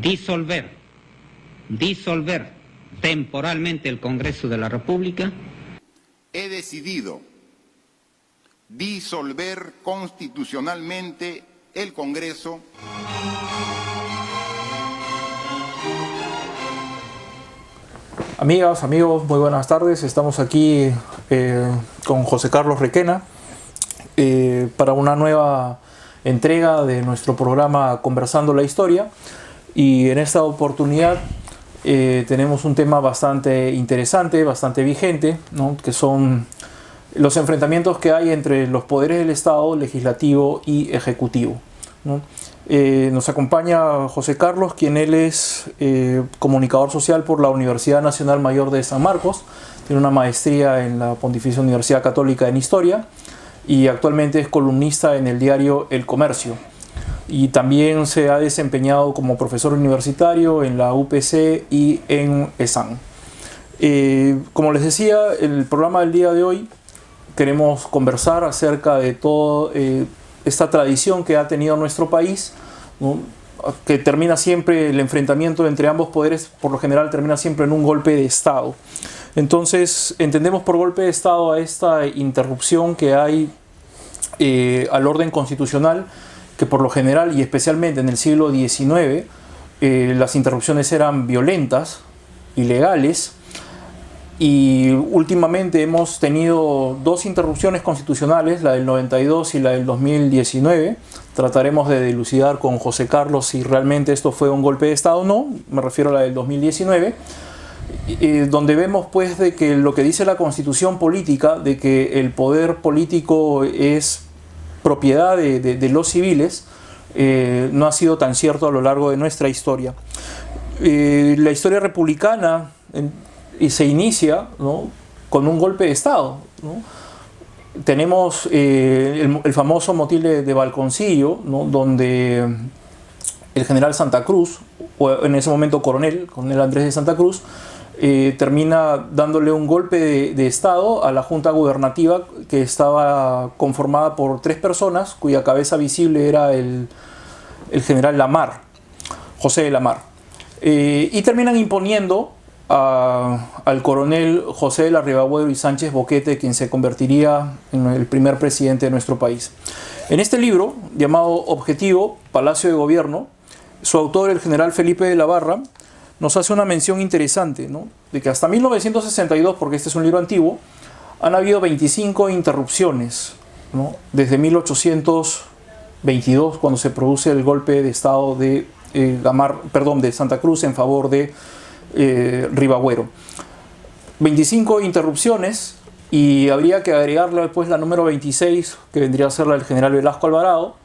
disolver temporalmente el Congreso de la República. He decidido disolver constitucionalmente el Congreso. Amigas, amigos, muy buenas tardes. Estamos aquí con José Carlos Requena para una nueva entrega de nuestro programa Conversando la Historia, y en esta oportunidad tenemos un tema bastante interesante, bastante vigente, ¿no?, que son los enfrentamientos que hay entre los poderes del Estado, legislativo y ejecutivo, ¿no? Nos acompaña José Carlos, quien él es comunicador social por la Universidad Nacional Mayor de San Marcos, tiene una maestría en la Pontificia Universidad Católica en Historia y actualmente es columnista en el diario El Comercio, y también se ha desempeñado como profesor universitario en la UPC y en ESAN. Como les decía, el programa del día de hoy queremos conversar acerca de toda esta tradición que ha tenido nuestro país, ¿no?, que termina siempre, el enfrentamiento entre ambos poderes por lo general termina siempre en un golpe de Estado. Entonces entendemos por golpe de Estado a esta interrupción que hay al orden constitucional, que por lo general y especialmente en el siglo XIX las interrupciones eran violentas, ilegales, y últimamente hemos tenido dos interrupciones constitucionales, la del 92 y la del 2019. Trataremos de dilucidar con José Carlos si realmente esto fue un golpe de Estado o no. Me refiero a la del 2019, donde vemos pues de que lo que dice la Constitución política, de que el poder político es propiedad de los civiles, no ha sido tan cierto a lo largo de nuestra historia. La historia republicana y se inicia, ¿no?, con un golpe de Estado, ¿no? Tenemos el famoso motín de Balconcillo, ¿no?, donde el general Santa Cruz, o en ese momento coronel Andrés de Santa Cruz, termina dándole un golpe de Estado a la Junta Gubernativa, que estaba conformada por 3 personas, cuya cabeza visible era el general Lamar, José de Lamar, y terminan imponiendo al coronel José de la Ribabuero y Sánchez Boquete, quien se convertiría en el primer presidente de nuestro país. En este libro, llamado Objetivo, Palacio de Gobierno, su autor, el general Felipe de la Barra, nos hace una mención interesante, ¿no?, de que hasta 1962, porque este es un libro antiguo, han habido 25 interrupciones, ¿no?, desde 1822, cuando se produce el golpe de Estado de Santa Cruz en favor de Ribabuero. 25 interrupciones, y habría que agregarle después la número 26, que vendría a ser la del general Velasco Alvarado,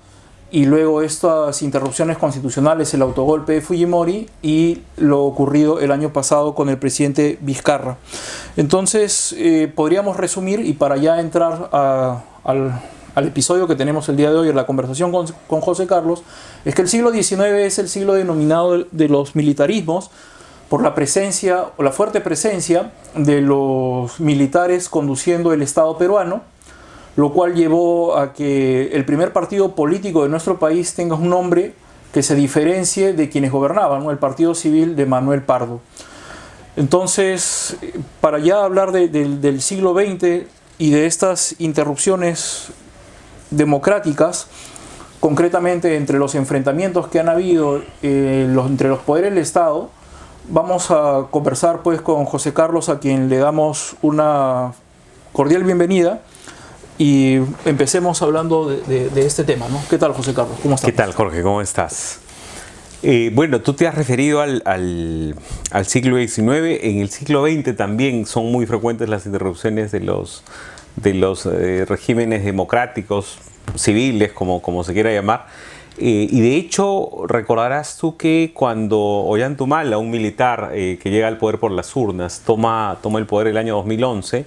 y luego estas interrupciones constitucionales, el autogolpe de Fujimori y lo ocurrido el año pasado con el presidente Vizcarra. Entonces podríamos resumir, y para ya entrar al episodio que tenemos el día de hoy, en la conversación con José Carlos, es que el siglo XIX es el siglo denominado de los militarismos, por la presencia o la fuerte presencia de los militares conduciendo el Estado peruano, lo cual llevó a que el primer partido político de nuestro país tenga un nombre que se diferencie de quienes gobernaban, ¿no?, el Partido Civil de Manuel Pardo. Entonces, para ya hablar del siglo XX y de estas interrupciones democráticas, concretamente entre los enfrentamientos que han habido entre los poderes del Estado, vamos a conversar pues con José Carlos, a quien le damos una cordial bienvenida, y empecemos hablando de este tema, ¿no? ¿Qué tal, José Carlos? ¿Cómo estás? ¿Qué tal, Jorge? ¿Cómo estás? Bueno, tú te has referido al siglo XIX. En el siglo XX también son muy frecuentes las interrupciones de los regímenes democráticos, civiles, como se quiera llamar. Y de hecho, recordarás tú que cuando Ollantaytamala, un militar que llega al poder por las urnas, toma el poder el año 2011,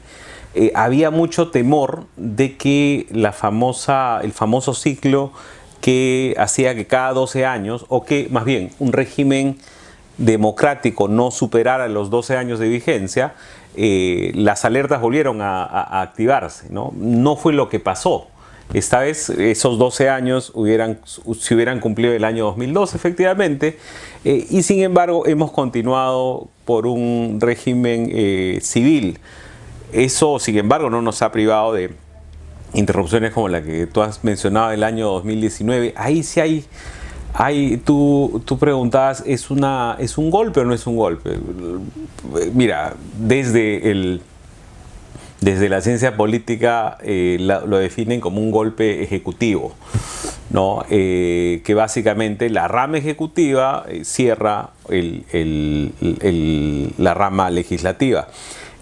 había mucho temor de que el famoso ciclo que hacía que cada 12 años, o que más bien un régimen democrático no superara los 12 años de vigencia, las alertas volvieron a activarse, ¿no? No fue lo que pasó. Esta vez esos 12 años se hubieran cumplido el año 2002, efectivamente, y sin embargo hemos continuado por un régimen civil. Eso, sin embargo, no nos ha privado de interrupciones como la que tú has mencionado del año 2019. Ahí sí tú preguntabas, ¿es un golpe o no es un golpe? Mira, desde la ciencia política lo definen como un golpe ejecutivo, ¿no? Que básicamente la rama ejecutiva cierra la rama legislativa.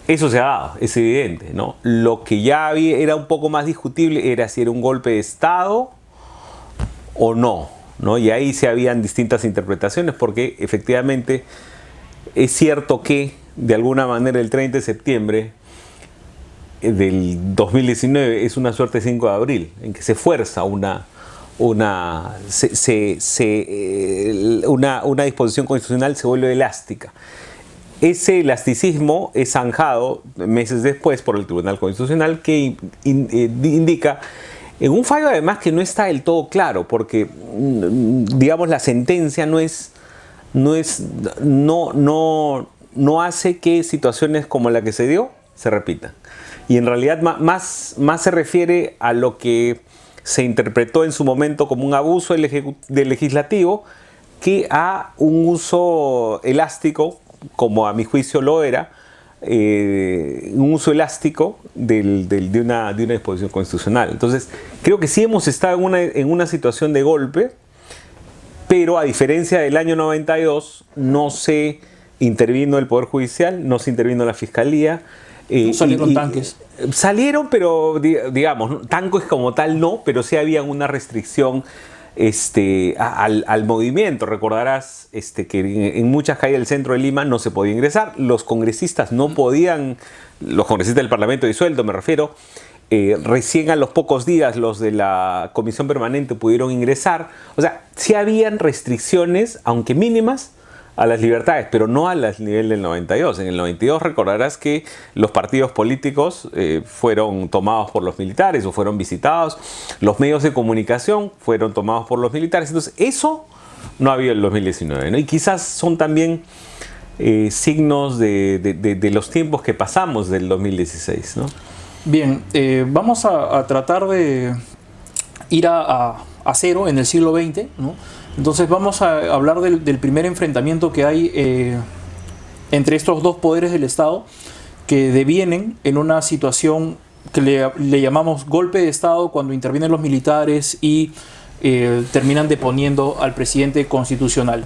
Eso se ha dado, es evidente, ¿no? Lo que ya era un poco más discutible era si era un golpe de Estado o no, ¿no? Y ahí se habían distintas interpretaciones, porque efectivamente es cierto que de alguna manera el 30 de septiembre del 2019 es una suerte de 5 de abril, en que se fuerza una disposición constitucional, se vuelve elástica. Ese elasticismo es zanjado meses después por el Tribunal Constitucional, que indica en un fallo además que no está del todo claro, porque digamos la sentencia no hace que situaciones como la que se dio se repitan. Y en realidad más se refiere a lo que se interpretó en su momento como un abuso del legislativo, que a un uso elástico, como a mi juicio lo era, un uso elástico de una disposición constitucional. Entonces, creo que sí hemos estado en una situación de golpe, pero a diferencia del año 92, no se intervino el Poder Judicial, no se intervino la Fiscalía. No salieron tanques. Salieron, pero digamos, tanques como tal no, pero sí había una restricción al movimiento. Recordarás que en muchas calles del centro de Lima no se podía ingresar, los congresistas no podían, los congresistas del Parlamento disuelto me refiero, recién a los pocos días los de la Comisión Permanente pudieron ingresar. O sea, sí habían restricciones, aunque mínimas, a las libertades, pero no al nivel del 92. En el 92 recordarás que los partidos políticos fueron tomados por los militares o fueron visitados, los medios de comunicación fueron tomados por los militares. Entonces eso no había en el 2019, ¿no? Y quizás son también signos de los tiempos que pasamos del 2016, ¿no? Bien, vamos a tratar de ir a cero en el siglo XX, ¿no? Entonces vamos a hablar del primer enfrentamiento que hay entre estos dos poderes del Estado, que devienen en una situación que le llamamos golpe de Estado, cuando intervienen los militares y terminan deponiendo al presidente constitucional.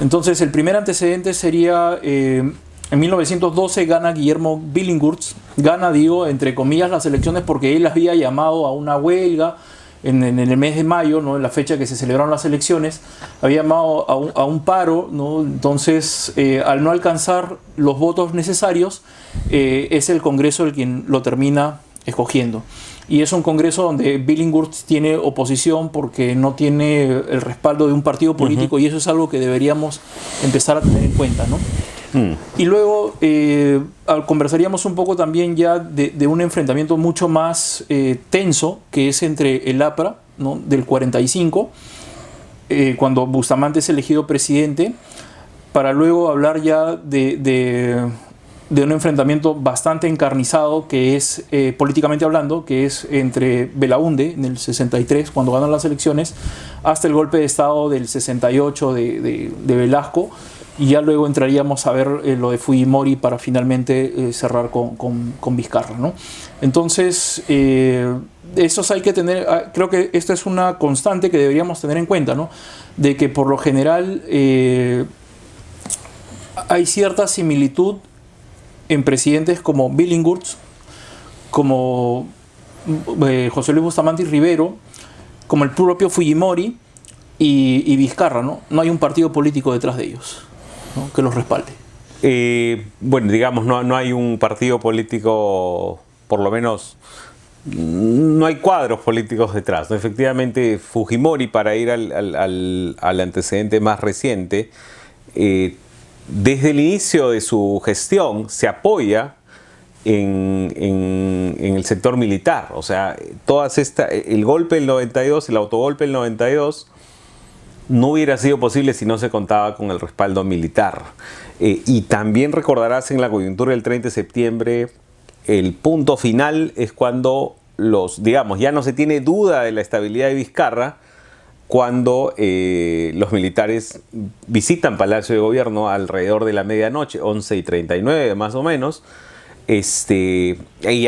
Entonces el primer antecedente sería en 1912 gana Guillermo Billinghurst, gana, digo, entre comillas, las elecciones porque él había llamado a una huelga en el mes de mayo, ¿no? En la fecha que se celebraron las elecciones, había llamado a un paro, ¿no? Entonces, al no alcanzar los votos necesarios, es el Congreso el quien lo termina escogiendo. Y es un Congreso donde Billinghurst tiene oposición porque no tiene el respaldo de un partido político, y eso es algo que deberíamos empezar a tener en cuenta, ¿no? Y luego conversaríamos un poco también ya de un enfrentamiento mucho más tenso, que es entre el APRA, ¿no? Del 45, cuando Bustamante es elegido presidente, para luego hablar ya de un enfrentamiento bastante encarnizado, que es, políticamente hablando, que es entre Belaúnde en el 63, cuando ganan las elecciones, hasta el golpe de Estado del 68 de Velasco. Y ya luego entraríamos a ver lo de Fujimori para finalmente cerrar con Vizcarra, ¿no? Entonces, esos hay que tener, creo que esto es una constante que deberíamos tener en cuenta, ¿no? De que por lo general hay cierta similitud en presidentes como Billinghurst, como José Luis Bustamante y Rivero, como el propio Fujimori y Vizcarra, ¿no? No hay un partido político detrás de ellos, ¿no? Que los respalde. Bueno, digamos, no hay un partido político, por lo menos no hay cuadros políticos detrás, ¿no? Efectivamente, Fujimori, para ir al antecedente más reciente, desde el inicio de su gestión se apoya en el sector militar. O sea, el golpe del 92, el autogolpe del 92, no hubiera sido posible si no se contaba con el respaldo militar. Y también recordarás en la coyuntura del 30 de septiembre, el punto final es cuando digamos, ya no se tiene duda de la estabilidad de Vizcarra, cuando los militares visitan Palacio de Gobierno alrededor de la medianoche, 11:39 más o menos. Y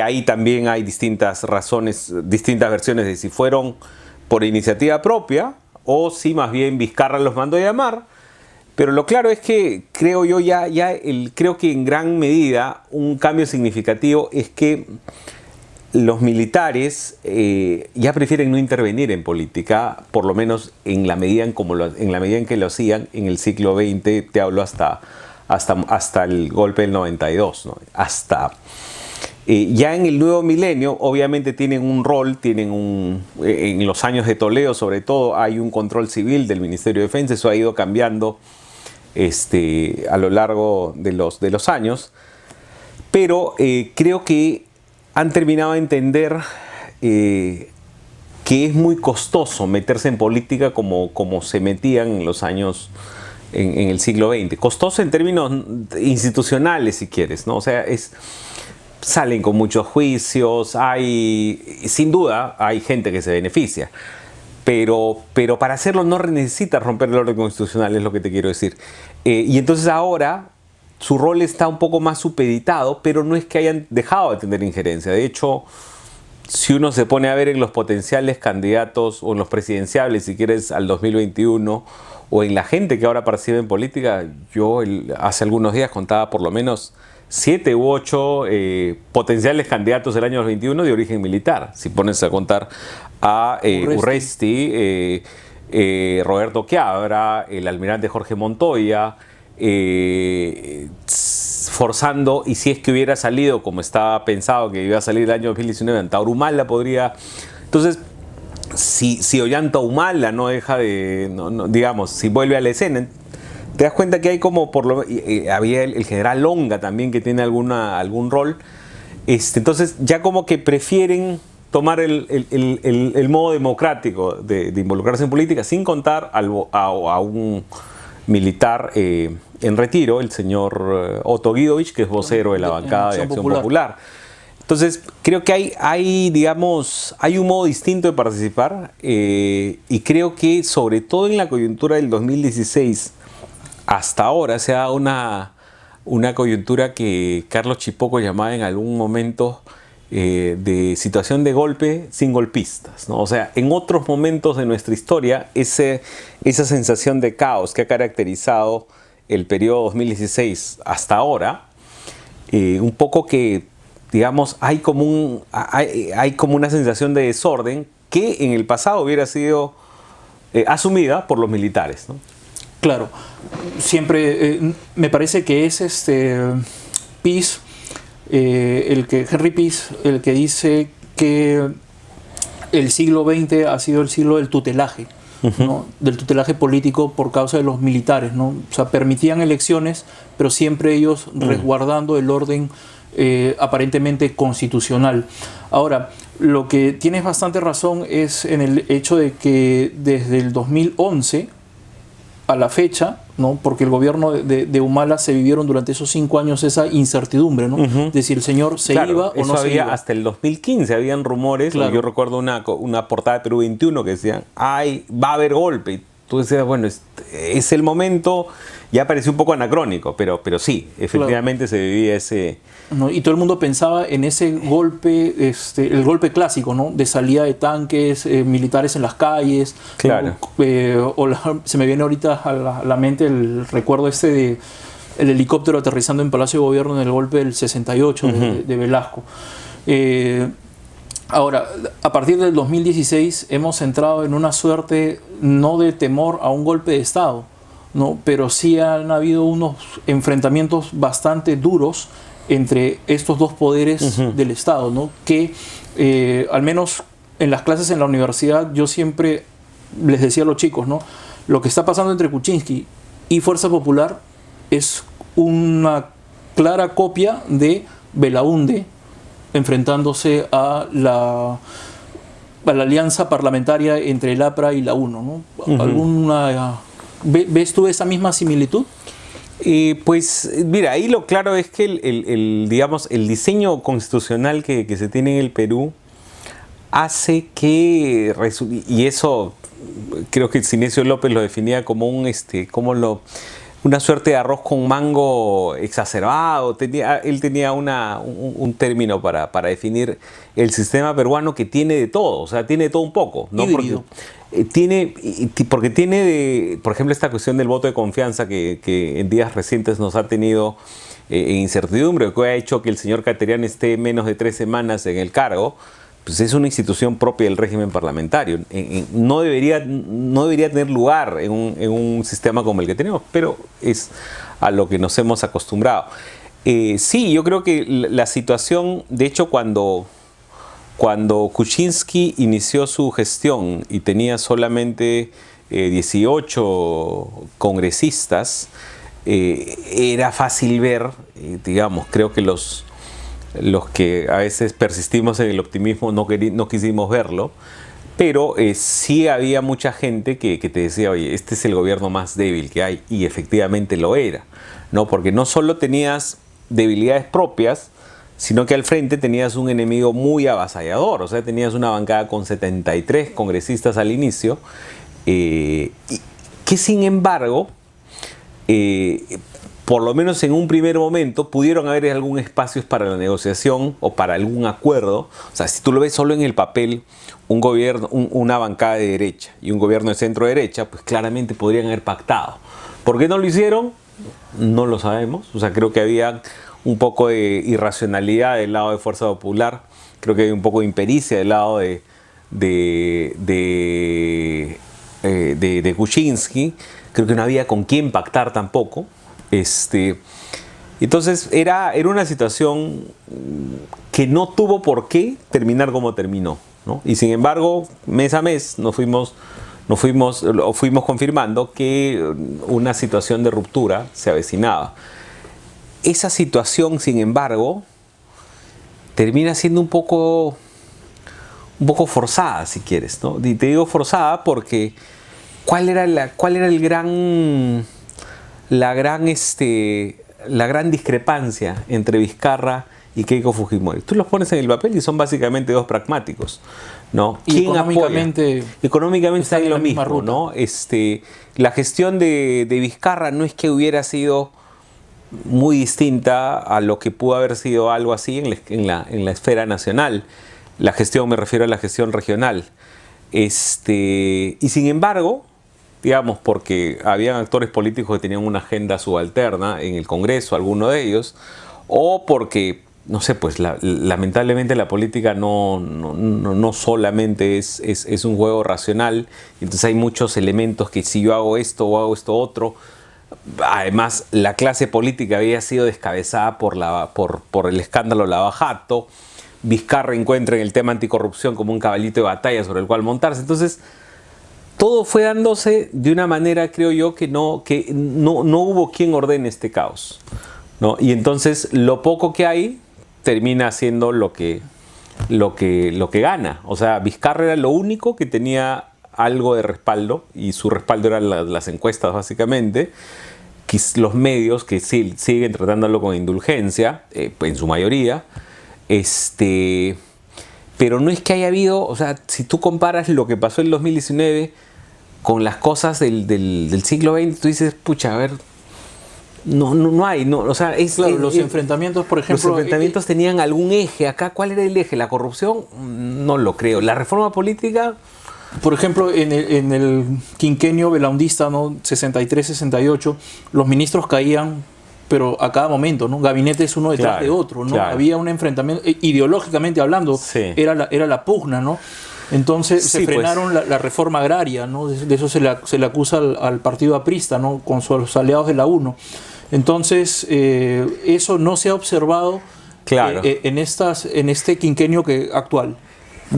ahí también hay distintas razones, distintas versiones de si fueron por iniciativa propia o si más bien Vizcarra los mandó a llamar. Pero lo claro es que creo yo creo que en gran medida un cambio significativo es que los militares ya prefieren no intervenir en política, por lo menos en la medida en que lo hacían en el siglo XX, te hablo hasta el golpe del 92, ¿no? Ya en el nuevo milenio, obviamente tienen un rol, en los años de Toledo sobre todo, hay un control civil del Ministerio de Defensa, eso ha ido cambiando a lo largo de los años, pero creo que han terminado de entender que es muy costoso meterse en política como se metían en los años, en el siglo XX. Costoso en términos institucionales, si quieres, ¿no? O sea, salen con muchos juicios, sin duda, hay gente que se beneficia. Pero para hacerlo no necesitas romper el orden constitucional, es lo que te quiero decir. Y entonces ahora su rol está un poco más supeditado, pero no es que hayan dejado de tener injerencia. De hecho, si uno se pone a ver en los potenciales candidatos o en los presidenciables, si quieres, al 2021, o en la gente que ahora participa en política, yo hace algunos días contaba por lo menos 7 u 8 potenciales candidatos del año 2021 de origen militar. Si pones a contar a Urresti, Roberto Quiabra, el almirante Jorge Montoya, forzando, y si es que hubiera salido como estaba pensado que iba a salir el año 2019, Antauro Humala podría. Entonces, si Ollanta Humala no deja digamos, si vuelve a la escena, te das cuenta que hay como, había el general Longa también que tiene algún rol. Entonces, ya como que prefieren tomar el modo democrático de involucrarse en política, sin contar a un militar en retiro, el señor Otto Guidovich, que es vocero de la bancada de Acción Popular. Entonces, creo que hay un modo distinto de participar, y creo que sobre todo en la coyuntura del 2016 hasta ahora se ha dado una coyuntura que Carlos Chipoco llamaba en algún momento de situación de golpe sin golpistas, ¿no? O sea, en otros momentos de nuestra historia, esa sensación de caos que ha caracterizado el periodo 2016 hasta ahora, un poco que, digamos, hay como una sensación de desorden que en el pasado hubiera sido asumida por los militares, ¿no? Claro, siempre me parece que es Pease, Henry Pease, el que dice que el siglo XX ha sido el siglo del tutelaje, ¿no? Del tutelaje político por causa de los militares, ¿no? O sea, permitían elecciones, pero siempre ellos resguardando el orden aparentemente constitucional. Ahora, lo que tienes bastante razón es en el hecho de que desde el 2011 a la fecha, ¿no? Porque el gobierno de Humala se vivieron durante esos 5 años esa incertidumbre, ¿no? De si el señor se iba o no se iba. Hasta el 2015 habían rumores, claro. Yo recuerdo una portada de Perú 21 que decían, va a haber golpe. Y tú decías, bueno, es el momento. Ya pareció un poco anacrónico, pero sí, efectivamente, claro. Se vivía ese... ¿No? Y todo el mundo pensaba en ese golpe, el golpe clásico, ¿no? De salida de tanques, militares en las calles. Claro. Se me viene ahorita a la mente el recuerdo de el helicóptero aterrizando en Palacio de Gobierno en el golpe del 68 de Velasco. Ahora, a partir del 2016 hemos entrado en una suerte no de temor a un golpe de Estado, ¿no? Pero sí han habido unos enfrentamientos bastante duros entre estos dos poderes del Estado, ¿no? Que al menos en las clases en la universidad yo siempre les decía a los chicos, ¿no? Lo que está pasando entre Kuczynski y Fuerza Popular es una clara copia de Belaunde enfrentándose a la alianza parlamentaria entre el APRA y la UNO, ¿no? ¿Ves tú esa misma similitud? Pues mira, ahí lo claro es que digamos, el diseño constitucional que se tiene en el Perú hace que, y eso creo que Sinesio López lo definía como una suerte de arroz con mango exacerbado. Él tenía un término para definir el sistema peruano que tiene de todo, o sea, tiene de todo un poco, ¿no? Porque tiene, por ejemplo, esta cuestión del voto de confianza que en días recientes nos ha tenido en incertidumbre, que ha hecho que el señor Caterian esté menos de 3 semanas en el cargo. Pues es una institución propia del régimen parlamentario. No debería tener lugar en un sistema como el que tenemos, pero es a lo que nos hemos acostumbrado. Sí, yo creo que la situación, de hecho, cuando Kuczynski inició su gestión y tenía solamente 18 congresistas, era fácil ver, digamos, creo que los que a veces persistimos en el optimismo no quisimos verlo, pero sí había mucha gente que te decía, oye, este es el gobierno más débil que hay, y efectivamente lo era, ¿no? Porque no solo tenías debilidades propias, sino que al frente tenías un enemigo muy avasallador. O sea, tenías una bancada con 73 congresistas al inicio, que sin embargo, por lo menos en un primer momento, pudieron haber algún espacio para la negociación o para algún acuerdo. O sea, si tú lo ves solo en el papel, un gobierno, una bancada de derecha y un gobierno de centro derecha, pues claramente podrían haber pactado. ¿Por qué no lo hicieron? No lo sabemos. O sea, creo que había un poco de irracionalidad del lado de Fuerza Popular. Creo que hay un poco de impericia del lado de Kuczynski. Creo que no había con quién pactar tampoco. Entonces era una situación que no tuvo por qué terminar como terminó, ¿no? Y sin embargo, mes a mes fuimos confirmando que una situación de ruptura se avecinaba. Esa situación, sin embargo, termina siendo un poco forzada, si quieres, ¿no? Y te digo forzada porque ¿cuál era la gran discrepancia entre Vizcarra y Keiko Fujimori? Tú los pones en el papel y son básicamente dos pragmáticos, ¿no? Y económicamente está en lo mismo, ¿no? La gestión de Vizcarra no es que hubiera sido muy distinta a lo que pudo haber sido algo así en la esfera nacional. La gestión, me refiero a la gestión regional. Y sin embargo, digamos, porque habían actores políticos que tenían una agenda subalterna en el Congreso, alguno de ellos, o porque, no sé, pues lamentablemente la política no solamente es un juego racional, entonces hay muchos elementos que si yo hago esto o hago esto otro. Además, la clase política había sido descabezada por el escándalo Lava Jato. Vizcarra encuentra en el tema anticorrupción como un caballito de batalla sobre el cual montarse. Entonces, todo fue dándose de una manera, creo yo, que no hubo quien ordene este caos, ¿no? Y entonces lo poco que hay termina siendo lo que gana. O sea, Vizcarra era lo único que tenía algo de respaldo, y su respaldo eran las encuestas básicamente, que los medios que siguen tratándolo con indulgencia, en su mayoría, pero no es que haya habido, o sea, si tú comparas lo que pasó en 2019 con las cosas del siglo XX, tú dices, pucha, a ver, no hay, o sea, claro, los enfrentamientos, por ejemplo... Los enfrentamientos tenían algún eje acá. ¿Cuál era el eje? ¿La corrupción? No lo creo. ¿La reforma política? Por ejemplo, en el quinquenio belaundista, ¿no? 63-68, los ministros caían, pero a cada momento, ¿no? Gabinetes uno detrás de otro, ¿no? Claro. Había un enfrentamiento, ideológicamente hablando, Sí. era la pugna, ¿no? Entonces Sí, se frenaron la reforma agraria, ¿no? De eso se le acusa al partido aprista, ¿no? Con sus aliados de la UNO. Entonces, eso no se ha observado Claro. en este quinquenio actual.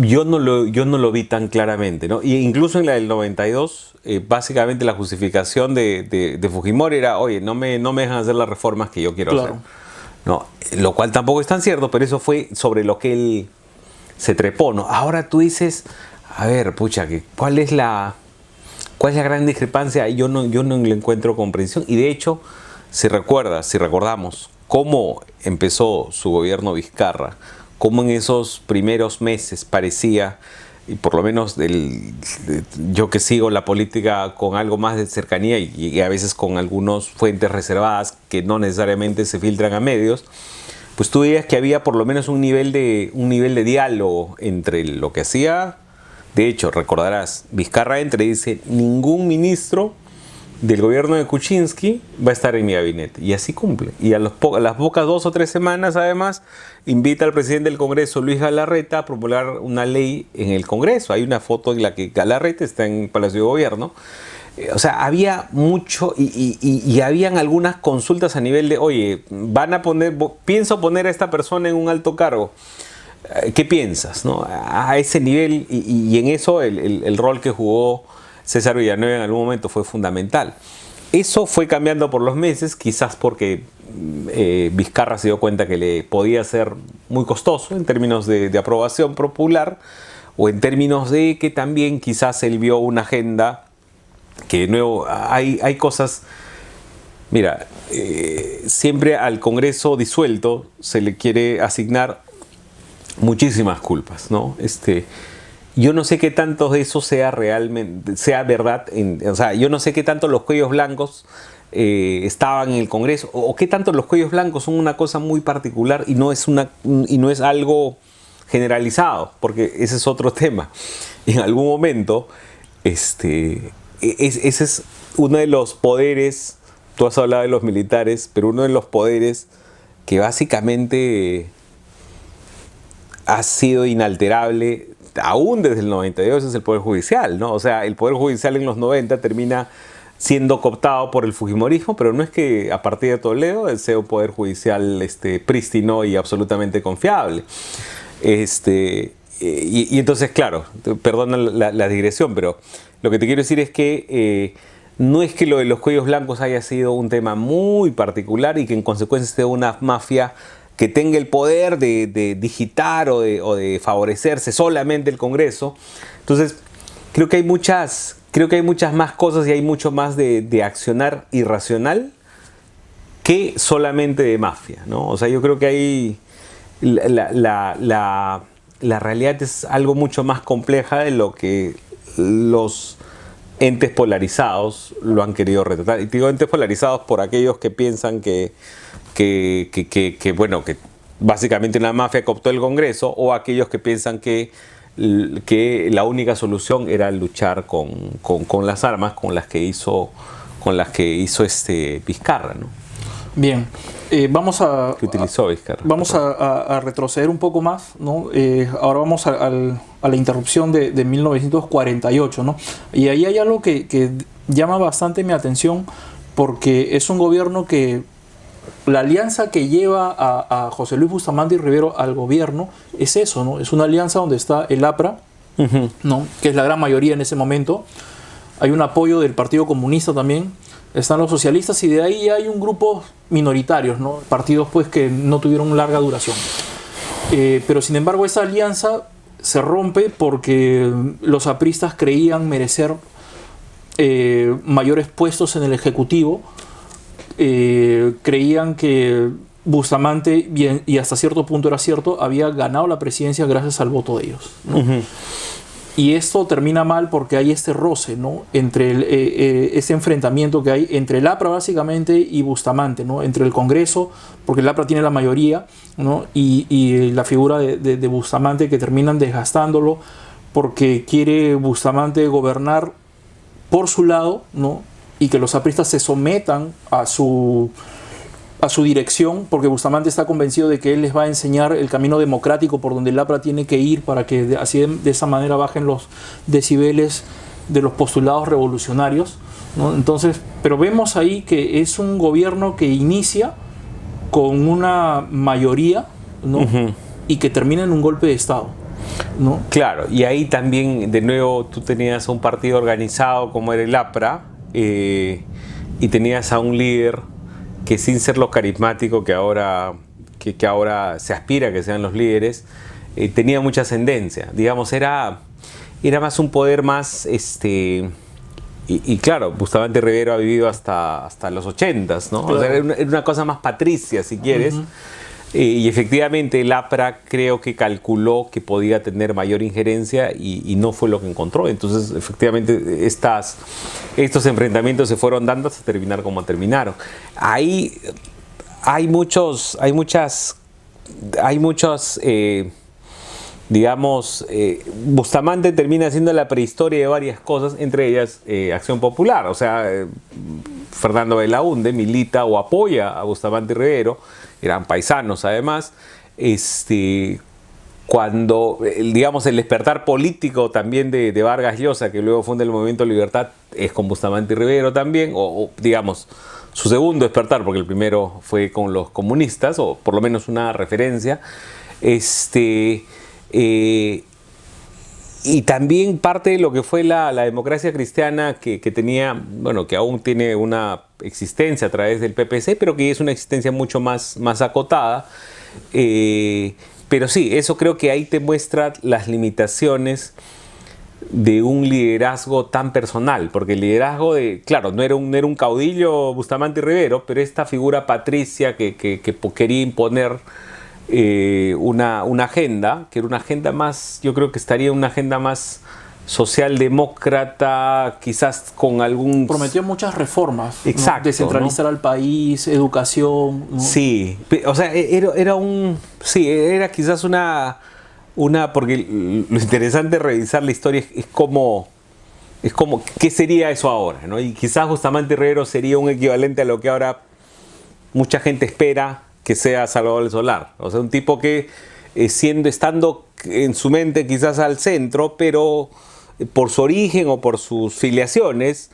Yo no lo vi tan claramente, ¿no? Y incluso en la del 92, básicamente la justificación de Fujimori era, oye, no me dejan hacer las reformas que yo quiero hacer, ¿no? Lo cual tampoco es tan cierto, pero eso fue sobre lo que él se trepó, ¿no? Ahora tú dices, a ver, pucha, ¿cuál es la gran discrepancia? Yo no le encuentro comprensión. Y de hecho, si recordamos cómo empezó su gobierno Vizcarra, cómo en esos primeros meses parecía, y por lo menos yo que sigo la política con algo más de cercanía y a veces con algunas fuentes reservadas que no necesariamente se filtran a medios, pues tú veías que había por lo menos un nivel de diálogo entre lo que hacía. De hecho, recordarás, Vizcarra entra y dice, ningún ministro del gobierno de Kuczynski va a estar en mi gabinete. Y así cumple. Y a las pocas 2 o 3 semanas, además, invita al presidente del Congreso, Luis Galarreta, a promulgar una ley en el Congreso. Hay una foto en la que Galarreta está en el Palacio de Gobierno. O sea, había mucho y habían algunas consultas a nivel de, oye, pienso poner a esta persona en un alto cargo. ¿Qué piensas, no? A ese nivel y en eso el rol que jugó César Villanueva en algún momento fue fundamental. Eso fue cambiando por los meses, quizás porque Vizcarra se dio cuenta que le podía ser muy costoso en términos de aprobación popular, o en términos de que también quizás él vio una agenda que de nuevo hay cosas. Mira, siempre al Congreso disuelto se le quiere asignar muchísimas culpas, ¿no? Yo no sé qué tanto de eso sea verdad, o sea, yo no sé qué tanto los cuellos blancos estaban en el Congreso, o qué tanto los cuellos blancos son una cosa muy particular y no es algo generalizado, porque ese es otro tema. En algún momento, ese es uno de los poderes, tú has hablado de los militares, pero uno de los poderes que básicamente ha sido inalterable aún desde el 92 es el Poder Judicial, ¿no? O sea, el Poder Judicial en los 90 termina siendo cooptado por el fujimorismo, pero no es que a partir de Toledo sea un Poder Judicial prístino y absolutamente confiable. Y entonces, claro, perdona la digresión, pero lo que te quiero decir es que no es que lo de los cuellos blancos haya sido un tema muy particular y que en consecuencia sea una mafia que tenga el poder de digitar o de favorecerse solamente el Congreso. Entonces, creo que hay muchas más cosas y hay mucho más de accionar irracional que solamente de mafia, ¿no? O sea, yo creo que hay la realidad es algo mucho más compleja de lo que los entes polarizados lo han querido retratar. Y digo entes polarizados por aquellos que piensan que básicamente una mafia cooptó el Congreso, o aquellos que piensan que la única solución era luchar con las armas con las que hizo Vizcarra, ¿no? Bien, vamos a retroceder un poco más, ¿no? Ahora vamos a la interrupción de 1948, ¿no? Y ahí hay algo que llama bastante mi atención, porque es un gobierno que la alianza que lleva a José Luis Bustamante y Rivero al gobierno es eso, ¿no? Es una alianza donde está el APRA, ¿no? Que es la gran mayoría en ese momento. Hay un apoyo del Partido Comunista también. Están los socialistas y de ahí hay un grupo minoritario, ¿no? Partidos pues que no tuvieron larga duración. Pero sin embargo esa alianza se rompe porque los apristas creían merecer mayores puestos en el Ejecutivo. Creían que Bustamante, y hasta cierto punto era cierto, había ganado la presidencia gracias al voto de ellos, ¿no? Y esto termina mal porque hay este roce, ¿no? Entre este enfrentamiento que hay entre el APRA básicamente y Bustamante, ¿no? Entre el Congreso, porque el APRA tiene la mayoría, ¿no? Y la figura de Bustamante, que terminan desgastándolo porque quiere Bustamante gobernar por su lado, ¿no? Y que los apristas se sometan a su dirección, porque Bustamante está convencido de que él les va a enseñar el camino democrático por donde el APRA tiene que ir para que de esa manera bajen los decibeles de los postulados revolucionarios, ¿no? Entonces, pero vemos ahí que es un gobierno que inicia con una mayoría, ¿no? Y que termina en un golpe de Estado, ¿no? Claro, y ahí también de nuevo tú tenías un partido organizado como era el APRA, y tenías a un líder que, sin ser lo carismático que ahora que ahora se aspira a que sean los líderes, tenía mucha ascendencia. Digamos, era más un poder más... Y claro, Bustamante Rivero ha vivido hasta los 80s, ¿no? Claro. O sea, era una cosa más patricia, si quieres. Y efectivamente el APRA creo que calculó que podía tener mayor injerencia y no fue lo que encontró. Entonces, efectivamente, estos enfrentamientos se fueron dando hasta terminar como terminaron. Hay muchos, digamos, Bustamante termina siendo la prehistoria de varias cosas, entre ellas Acción Popular. O sea, Fernando Belaúnde milita o apoya a Bustamante Rivero, eran paisanos además. Cuando, digamos, el despertar político también de Vargas Llosa, que luego funda el Movimiento Libertad, es con Bustamante Rivero también, o digamos, su segundo despertar, porque el primero fue con los comunistas, o por lo menos una referencia. Y también parte de lo que fue la democracia cristiana que tenía, bueno, que aún tiene una existencia a través del PPC, pero que es una existencia mucho más acotada. Pero sí, eso creo que ahí te muestra las limitaciones de un liderazgo tan personal, porque el liderazgo claro, no era un caudillo Bustamante Rivero, pero esta figura patricia que quería imponer una agenda, que era una agenda más, yo creo que estaría una agenda más socialdemócrata, quizás con algún... Prometió muchas reformas. Exacto, ¿no? Descentralizar, ¿no?, al país, educación, ¿no? Sí, o sea, era quizás una porque lo interesante de revisar la historia es como ¿qué sería eso ahora?, ¿no? Y quizás Bustamante Rivero sería un equivalente a lo que ahora mucha gente espera que sea Salvador del Solar. O sea, un tipo que estando en su mente quizás al centro, pero por su origen o por sus filiaciones,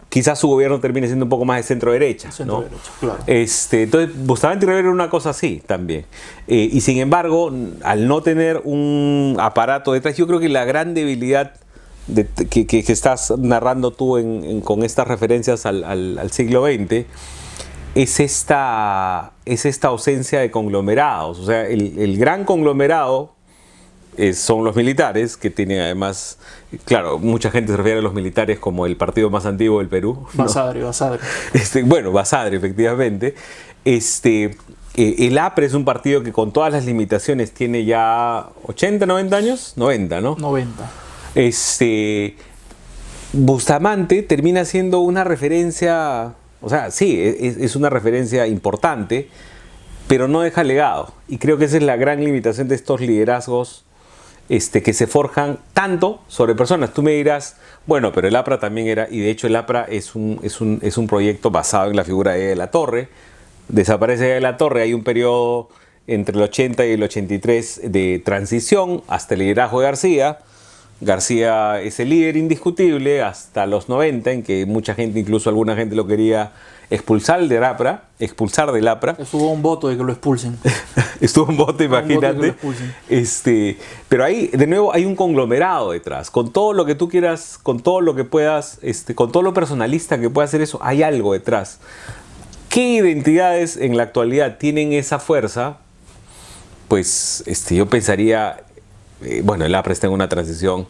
quizás su gobierno termine siendo un poco más de centro-derecha, ¿no? Claro. Entonces, Bustamante Rivero era una cosa así también. Y sin embargo, al no tener un aparato detrás, yo creo que la gran debilidad que estás narrando tú con estas referencias al siglo XX es esta ausencia de conglomerados. O sea, el gran conglomerado son los militares, que tienen además, claro, mucha gente se refiere a los militares como el partido más antiguo del Perú, ¿no? Basadre. Bueno, Basadre, efectivamente. El APRA es un partido que con todas las limitaciones tiene ya 80, 90 años, 90, ¿no? 90. Bustamante termina siendo una referencia, o sea, sí, es una referencia importante, pero no deja legado. Y creo que esa es la gran limitación de estos liderazgos que se forjan tanto sobre personas. Tú me dirás, bueno, pero el APRA también era, y de hecho el APRA es un proyecto basado en la figura de la Torre. Desaparece de la Torre, hay un periodo entre el 80 y el 83 de transición hasta el liderazgo de García. García es el líder indiscutible hasta los 90, en que mucha gente, incluso alguna gente lo quería expulsar del APRA. Estuvo un voto de que lo expulsen. Estuvo un voto, imagínate. Pero ahí, de nuevo, hay un conglomerado detrás. Con todo lo que tú quieras, con todo lo que puedas, con todo lo personalista que pueda hacer eso, hay algo detrás. ¿Qué identidades en la actualidad tienen esa fuerza? Pues yo pensaría, bueno, el APRA está en una transición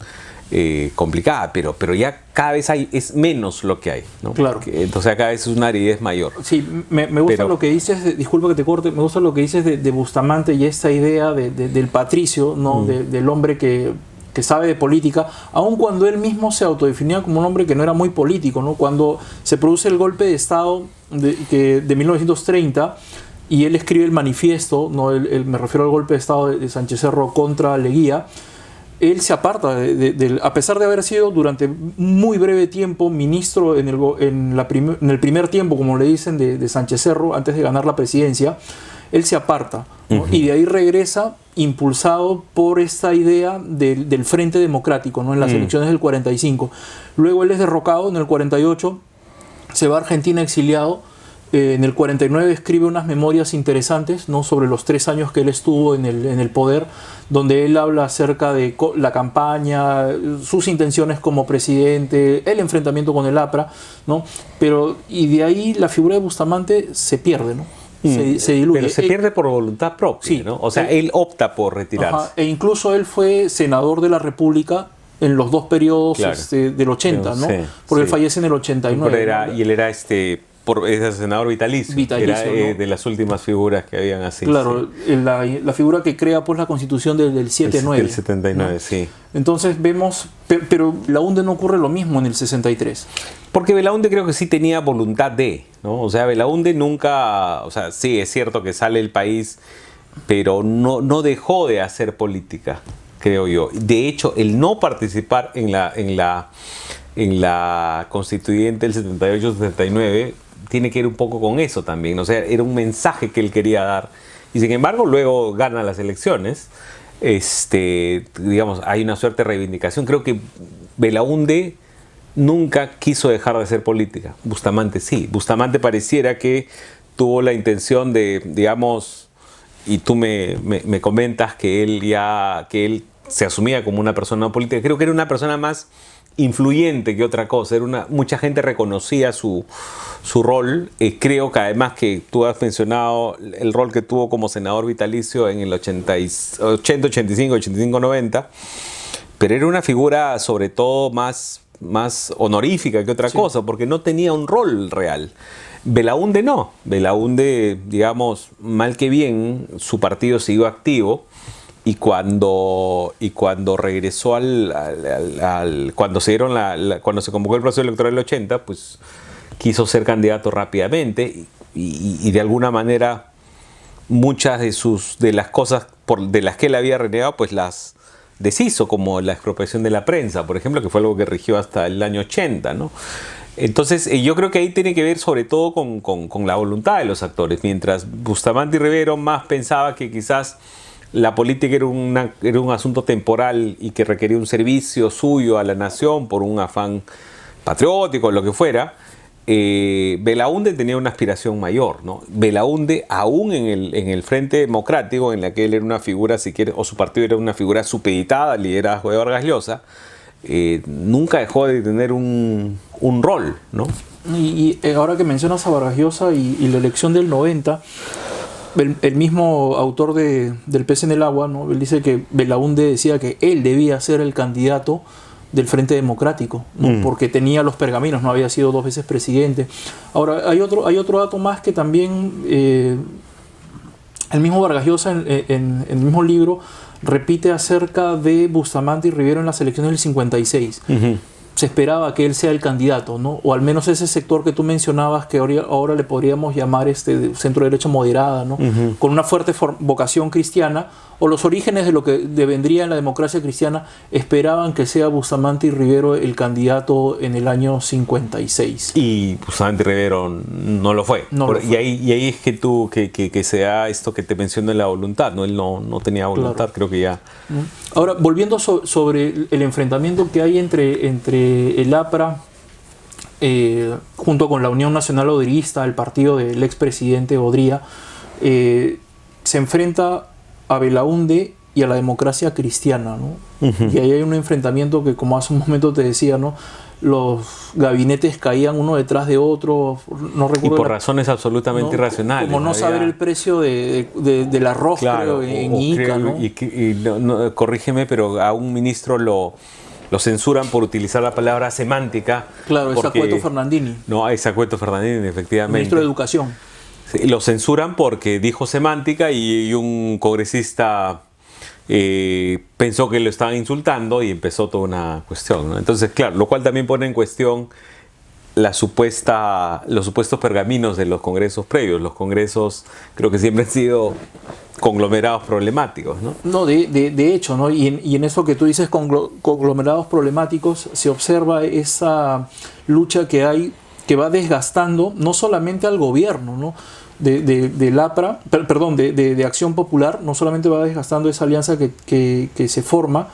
complicada, pero ya cada vez es menos lo que hay, ¿no? Claro. Entonces cada vez es una aridez mayor. Sí, me gusta lo que dices, disculpa que te corte, me gusta lo que dices de Bustamante y esta idea del patricio, ¿no? Del hombre que sabe de política, aun cuando él mismo se autodefinía como un hombre que no era muy político, ¿no? Cuando se produce el golpe de Estado de 1930 y él escribe el manifiesto, ¿no? Me refiero al golpe de Estado de Sánchez Cerro contra Leguía, él se aparta, a pesar de haber sido durante muy breve tiempo ministro en el primer tiempo, como le dicen, de Sánchez Cerro, antes de ganar la presidencia, él se aparta, ¿no? Y de ahí regresa impulsado por esta idea del Frente Democrático, ¿no? En las elecciones del 45. Luego él es derrocado en el 48, se va a Argentina exiliado. En el 49 escribe unas memorias interesantes, ¿no? Sobre los 3 años que él estuvo en el poder, donde él habla acerca de la campaña, sus intenciones como presidente, el enfrentamiento con el APRA, ¿no? Y de ahí la figura de Bustamante se pierde, ¿no? se diluye. Pero se pierde por voluntad propia, Sí. ¿no? O sea, él opta por retirarse. Ajá, e incluso él fue senador de la República en los dos periodos Claro. Del 80, ¿no? Sí, Porque él sí. fallece en el 89. Pero y él era era senador vitalicio. Vitalicio, Era ¿no? de las últimas figuras que habían así. Claro, sí. la figura que crea pues la Constitución del 79. Del 79, ¿no? sí. Entonces vemos, pero Belaúnde no ocurre lo mismo en el 63. Porque Belaúnde creo que sí tenía voluntad de, ¿no? O sea, Belaúnde nunca, o sea, sí, es cierto que sale del país, pero no dejó de hacer política, creo yo. De hecho, el no participar en la constituyente del 78-79 tiene que ver un poco con eso también, o sea, era un mensaje que él quería dar. Y sin embargo, luego gana las elecciones. Digamos, hay una suerte de reivindicación. Creo que Belaúnde nunca quiso dejar de hacer política. Bustamante sí. Bustamante pareciera que tuvo la intención de, digamos, y tú me comentas que él se asumía como una persona política. Creo que era una persona más influyente que otra cosa. Mucha gente reconocía su rol. Creo que además que tú has mencionado el rol que tuvo como senador vitalicio en el 80, 85, 85, 90, pero era una figura sobre todo más honorífica que otra cosa, porque no tenía un rol real. Belaúnde no. Belaúnde, digamos, mal que bien, su partido siguió activo. Y cuando regresó cuando se convocó el proceso electoral del 80, pues quiso ser candidato rápidamente y de alguna manera muchas de las cosas de las que él había renegado, pues las deshizo, como la expropiación de la prensa, por ejemplo, que fue algo que rigió hasta el año 80, ¿no? Entonces, yo creo que ahí tiene que ver sobre todo con la voluntad de los actores, mientras Bustamante y Rivero más pensaba que quizás la política era un asunto temporal y que requería un servicio suyo a la nación por un afán patriótico, lo que fuera. Belaúnde tenía una aspiración mayor, ¿no? Belaúnde, aún en el Frente Democrático, en la que él era una figura, si quiere, o su partido era una figura supeditada al liderazgo de Vargas Llosa, nunca dejó de tener un rol, ¿no? Y ahora que mencionas a Vargas Llosa y la elección del 90, el mismo autor del Pez en el Agua, ¿no? Él dice que Belaúnde decía que él debía ser el candidato del Frente Democrático, ¿no? Porque tenía los pergaminos, no había sido 2 veces presidente. Ahora, hay otro dato más que también el mismo Vargas Llosa en el mismo libro repite acerca de Bustamante y Rivero en las elecciones del 56. Se esperaba que él sea el candidato, ¿no? O al menos ese sector que tú mencionabas, que ahora le podríamos llamar centro derecha moderada, ¿no? Con una fuerte vocación cristiana, o los orígenes de lo que devendría en la democracia cristiana, esperaban que sea Bustamante y Rivero el candidato en el año 56. Y Bustamante y Rivero no lo fue. Y ahí es que se da esto que te menciono en la voluntad, ¿no? Él no tenía voluntad, claro. Creo que ya... Ahora, volviendo sobre el enfrentamiento que hay entre el APRA junto con la Unión Nacional Odriguista, el partido del expresidente Odría, se enfrenta a Belaúnde y a la democracia cristiana, ¿no? Y ahí hay un enfrentamiento que, como hace un momento te decía, ¿no? Los gabinetes caían uno detrás de otro, no recuerdo. Y por razones absolutamente irracionales. Como no saber el precio del arroz, claro, creo, en Ica, ¿no? Corrígeme, pero a un ministro lo censuran por utilizar la palabra semántica. Claro, es Acueto Fernandini. No, es Acueto Fernandini, efectivamente. Ministro de Educación. Sí, lo censuran porque dijo semántica y un congresista pensó que lo estaban insultando y empezó toda una cuestión, ¿no? Entonces, claro, lo cual también pone en cuestión los supuestos pergaminos de los congresos previos. Los congresos creo que siempre han sido conglomerados problemáticos, ¿no? No, de hecho, ¿no? Y en eso que tú dices, conglomerados problemáticos, se observa esa lucha que hay, que va desgastando no solamente al gobierno, ¿no? Del APRA, perdón, de Acción Popular, no solamente va desgastando esa alianza que se forma,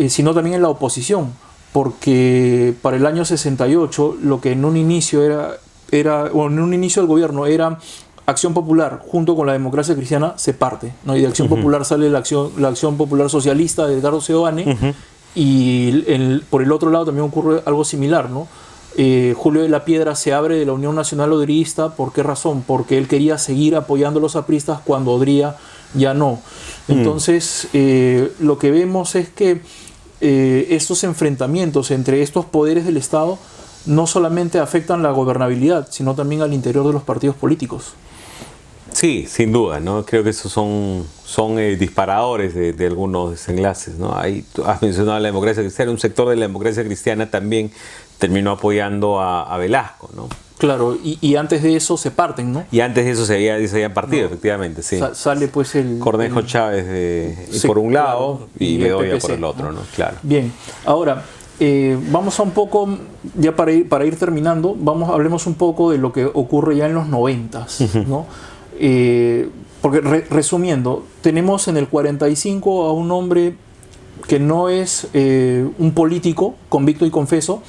sino también en la oposición, porque para el año 68 lo que en un inicio en un inicio del gobierno era Acción Popular junto con la democracia cristiana, se parte, ¿no? Y de Acción Popular sale la Acción Popular Socialista de Edgardo Seoane, y por el otro lado también ocurre algo similar, ¿no? Julio de la Piedra se abre de la Unión Nacional Odriguista. ¿Por qué razón? Porque él quería seguir apoyando a los apristas cuando Odría ya no. Entonces, lo que vemos es que estos enfrentamientos entre estos poderes del Estado no solamente afectan la gobernabilidad, sino también al interior de los partidos políticos. Sí, sin duda, ¿no? Creo que esos son disparadores de algunos desenlaces, ¿no? Ahí tú has mencionado la democracia cristiana, un sector de la democracia cristiana también terminó apoyando a Velasco, ¿no? Claro, y antes de eso se parten, ¿no? Y antes de eso se habían partido, efectivamente, sí. Sale pues el... Cornejo Chávez sí, por un lado, claro, y el Bedoya PPC, por el otro, ¿no? Claro. Bien, ahora vamos a un poco, ya para ir terminando, hablemos un poco de lo que ocurre ya en los 90s, ¿no? Porque resumiendo, tenemos en el 45 a un hombre que no es un político convicto y confeso,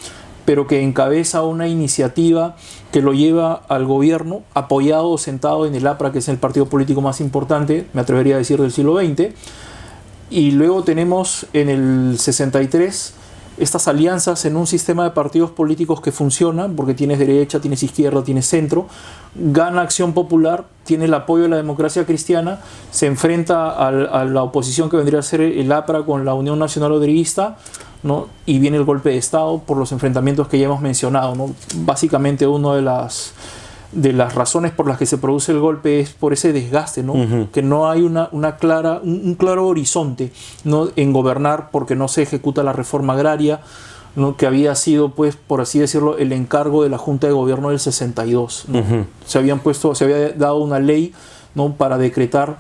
pero que encabeza una iniciativa que lo lleva al gobierno, apoyado o sentado en el APRA, que es el partido político más importante, me atrevería a decir, del siglo XX. Y luego tenemos en el 63 estas alianzas en un sistema de partidos políticos que funcionan, porque tienes derecha, tienes izquierda, tienes centro. Gana Acción Popular, tiene el apoyo de la democracia cristiana, se enfrenta a la oposición que vendría a ser el APRA con la Unión Nacional Odriguista, ¿no? Y viene el golpe de Estado por los enfrentamientos que ya hemos mencionado, ¿no? Básicamente una de las razones por las que se produce el golpe es por ese desgaste, ¿no? Que no hay un claro horizonte, ¿no? En gobernar, porque no se ejecuta la reforma agraria, ¿no? Que había sido, pues, por así decirlo, el encargo de la Junta de Gobierno del 62, ¿no? Se había dado una ley, ¿no? Para decretar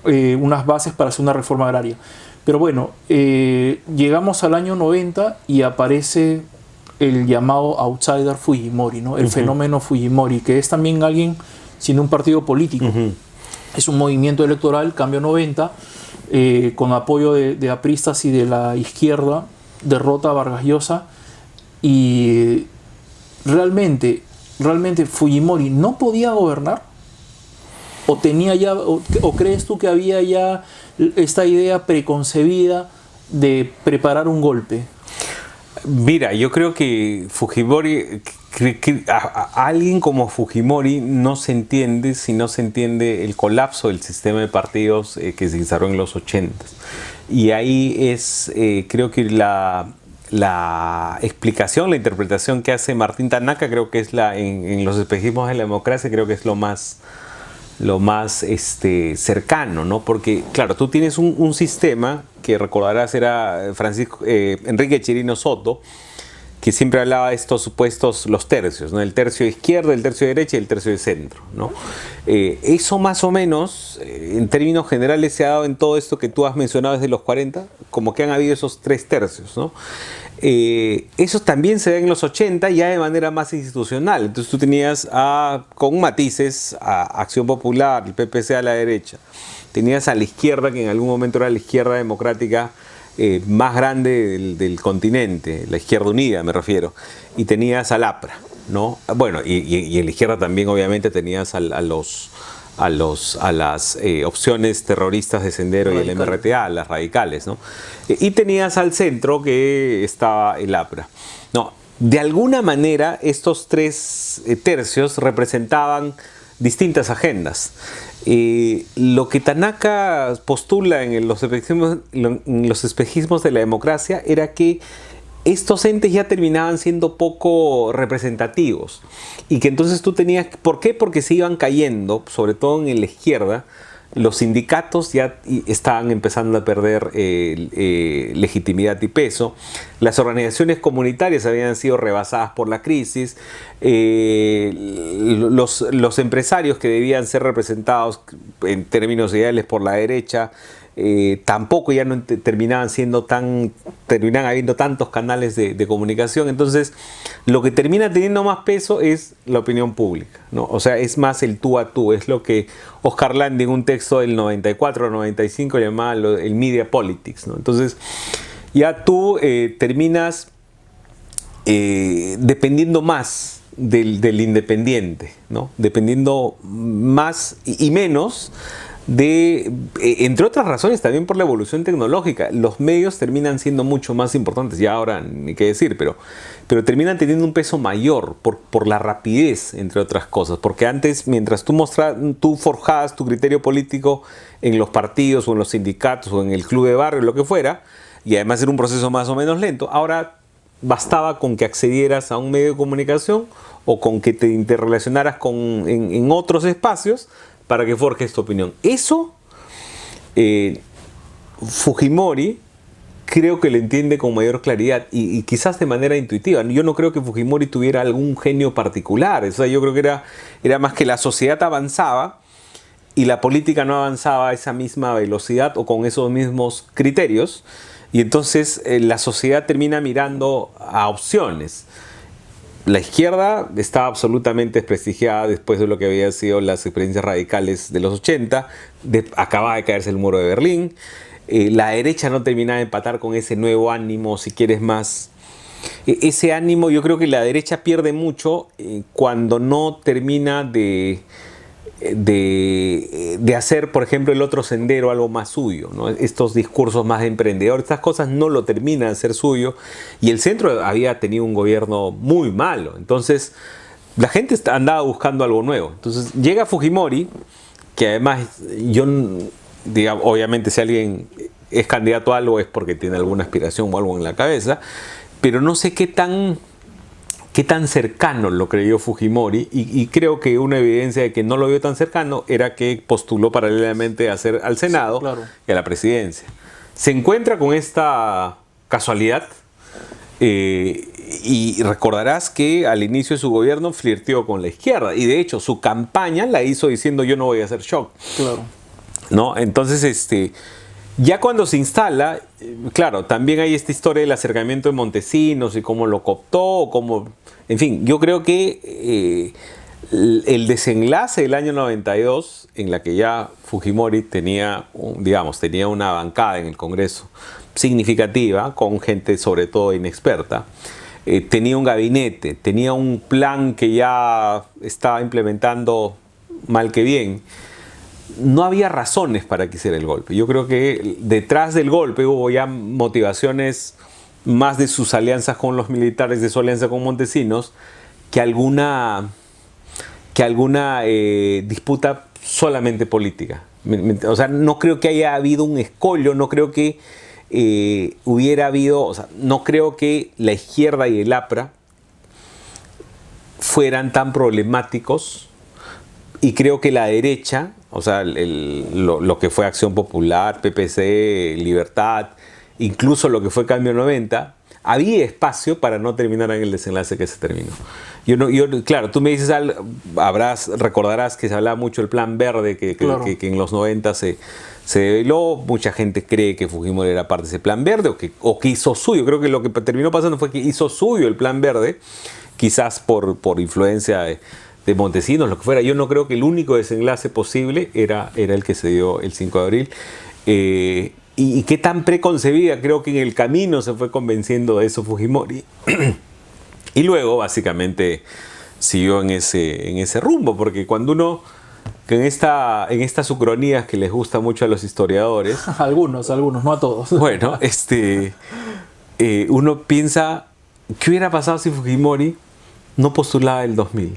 unas bases para hacer una reforma agraria. Pero bueno, llegamos al año 90 y aparece el llamado outsider Fujimori, ¿no? El fenómeno Fujimori, que es también alguien sin un partido político. Es un movimiento electoral, Cambio 90, con apoyo de apristas y de la izquierda, derrota a Vargas Llosa, y realmente Fujimori no podía gobernar. ¿O tenía ya, o crees tú que había ya esta idea preconcebida de preparar un golpe? Mira, yo creo que Fujimori, a alguien como Fujimori no se entiende si no se entiende el colapso del sistema de partidos que se instauró en los 80. Y ahí es, creo que la explicación, la interpretación que hace Martín Tanaka, creo que es en los espejismos de la democracia, creo que es lo más cercano, ¿no? Porque, claro, tú tienes un sistema que recordarás era Enrique Chirino Soto, que siempre hablaba de estos supuestos, los tercios, ¿no? El tercio de izquierda, el tercio de derecha y el tercio de centro, ¿no? Eso más o menos, en términos generales, se ha dado en todo esto que tú has mencionado desde los 40, como que han habido esos 3 tercios, ¿no? Eso también se ve en los 80 ya de manera más institucional. Entonces tú tenías con matices a Acción Popular, el PPC a la derecha. Tenías a la izquierda, que en algún momento era la izquierda democrática más grande del continente, la Izquierda Unida me refiero. Y tenías al APRA, ¿no? Bueno, y en la izquierda también obviamente tenías a las opciones terroristas de Sendero Radical. Y el MRTA, las radicales, ¿no? Y tenías al centro que estaba el APRA. No, de alguna manera estos 3 tercios representaban distintas agendas. Lo que Tanaka postula en los espejismos de la democracia era que estos entes ya terminaban siendo poco representativos y que entonces tú tenías... ¿Por qué? Porque se iban cayendo, sobre todo en la izquierda, los sindicatos ya estaban empezando a perder legitimidad y peso, las organizaciones comunitarias habían sido rebasadas por la crisis, los empresarios que debían ser representados en términos ideales por la derecha, tampoco ya no terminaban habiendo tantos canales de comunicación. Entonces lo que termina teniendo más peso es la opinión pública, ¿no? O sea, es más el tú a tú, es lo que Oscar Landi en un texto del 94-95 llamaba el media politics, ¿no? Entonces ya tú terminas dependiendo más del independiente, ¿no? Dependiendo más y menos entre otras razones también por la evolución tecnológica. Los medios terminan siendo mucho más importantes, ya ahora ni qué decir, pero terminan teniendo un peso mayor por la rapidez, entre otras cosas. Porque antes, mientras tú forjabas tu criterio político en los partidos o en los sindicatos o en el club de barrio, lo que fuera, y además era un proceso más o menos lento, ahora bastaba con que accedieras a un medio de comunicación o con que te interrelacionaras en otros espacios para que forjes tu opinión. Eso, Fujimori creo que lo entiende con mayor claridad y quizás de manera intuitiva. Yo no creo que Fujimori tuviera algún genio particular. O sea, yo creo que era más que la sociedad avanzaba y la política no avanzaba a esa misma velocidad o con esos mismos criterios. Y entonces la sociedad termina mirando a opciones. La izquierda estaba absolutamente desprestigiada después de lo que había sido las experiencias radicales de los 80. Acababa de caerse el muro de Berlín. La derecha no terminaba de empatar con ese nuevo ánimo, si quieres más. Ese ánimo, yo creo que la derecha pierde mucho cuando no termina de hacer, por ejemplo, el otro sendero algo más suyo, ¿no? Estos discursos más de emprendedor, estas cosas no lo termina de hacer suyo, y el centro había tenido un gobierno muy malo, entonces la gente andaba buscando algo nuevo. Entonces llega Fujimori, que además digamos, obviamente si alguien es candidato a algo es porque tiene alguna aspiración o algo en la cabeza, pero no sé qué tan cercano lo creyó Fujimori, y creo que una evidencia de que no lo vio tan cercano era que postuló paralelamente al Senado, sí, claro, y a la presidencia. Se encuentra con esta casualidad y recordarás que al inicio de su gobierno flirteó con la izquierda y de hecho su campaña la hizo diciendo yo no voy a hacer shock. Claro. ¿No? Entonces, ya cuando se instala, claro, también hay esta historia del acercamiento de Montesinos y cómo lo cooptó, en fin, yo creo que el desenlace del año 92, en la que ya Fujimori tenía una bancada en el Congreso significativa, con gente sobre todo inexperta, tenía un gabinete, tenía un plan que ya estaba implementando mal que bien, no había razones para que hiciera el golpe. Yo creo que detrás del golpe hubo ya motivaciones más de sus alianzas con los militares, de su alianza con Montesinos, que alguna disputa solamente política. O sea, no creo que haya habido un escollo, no creo que no creo que la izquierda y el APRA fueran tan problemáticos, y creo que la derecha, o sea, lo que fue Acción Popular, PPC, Libertad, incluso lo que fue Cambio 90, había espacio para no terminar en el desenlace que se terminó. Claro, tú me dices, recordarás que se hablaba mucho del Plan Verde, que en los 90 se develó. Mucha gente cree que Fujimori era parte de ese Plan Verde o que hizo suyo. Creo que lo que terminó pasando fue que hizo suyo el Plan Verde, quizás por influencia de Montesinos, lo que fuera. Yo no creo que el único desenlace posible era el que se dio el 5 de abril. Y qué tan preconcebida, creo que en el camino se fue convenciendo de eso Fujimori. Y luego, básicamente, siguió en ese rumbo, porque cuando uno, que en estas ucronías que les gusta mucho a los historiadores... algunos, no a todos. Bueno, uno piensa, ¿qué hubiera pasado si Fujimori no postulaba el 2000?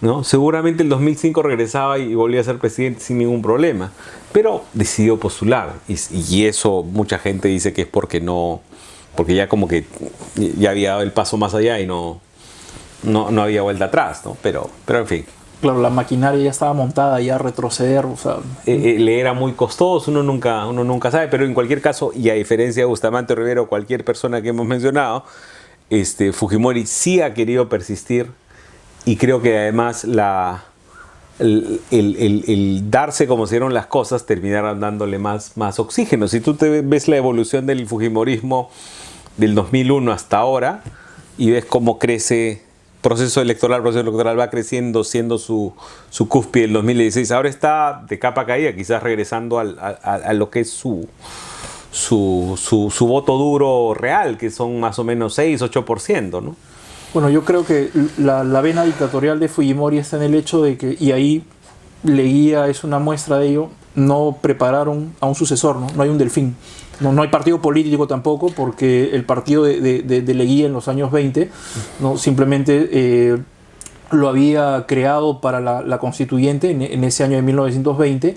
¿No? Seguramente el 2005 regresaba y volvía a ser presidente sin ningún problema, pero decidió postular, y eso mucha gente dice que es porque ya como que ya había dado el paso más allá y no había vuelta atrás, ¿no? Pero en fin. Claro, la maquinaria ya estaba montada, ya retroceder, o sea... le era muy costoso, uno nunca sabe, pero en cualquier caso, y a diferencia de Bustamante Rivero o cualquier persona que hemos mencionado, Fujimori sí ha querido persistir. Y creo que además el darse como se dieron las cosas terminaron dándole más oxígeno. Si tú ves la evolución del Fujimorismo del 2001 hasta ahora y ves cómo crece proceso electoral va creciendo, siendo su cúspide el 2016. Ahora está de capa caída, quizás regresando a lo que es su voto duro real, que son más o menos 6-8%, ¿no? Bueno, yo creo que la vena dictatorial de Fujimori está en el hecho de que, y ahí Leguía es una muestra de ello, no prepararon a un sucesor, ¿no? No hay un Delfín. No hay partido político tampoco, porque el partido de Leguía en los años 20 ¿no? simplemente lo había creado para la constituyente en ese año de 1920,